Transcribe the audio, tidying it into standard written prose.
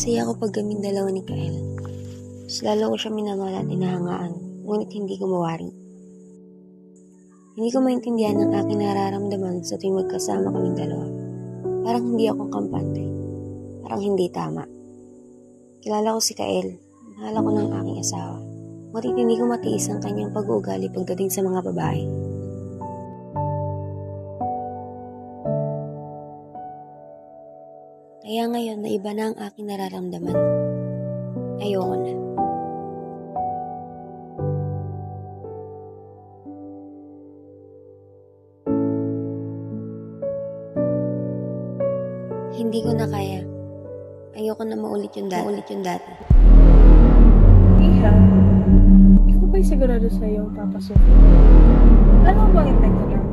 Masaya ako pag kaming dalawa ni Kael. Mas lalo ko siya minamahal at inahangaan, ngunit hindi ko mawari. Hindi ko maintindihan ang aking nararamdaman sa tuwing magkasama kaming dalawa. Parang hindi ako kampante. Parang hindi tama. Kilala ko si Kael. Mahal ako ng aking asawa. Ngunit hindi ko matiis ang kanyang pag-uugali pagdating sa mga babae. Kaya ngayon na iba na ang aking nararamdaman. Ayoko na. Hindi ko na kaya. Ayoko na maulit yung dati. Iha, ikaw ba'y sigurado sa iyong papasok? Ano bang epekto ng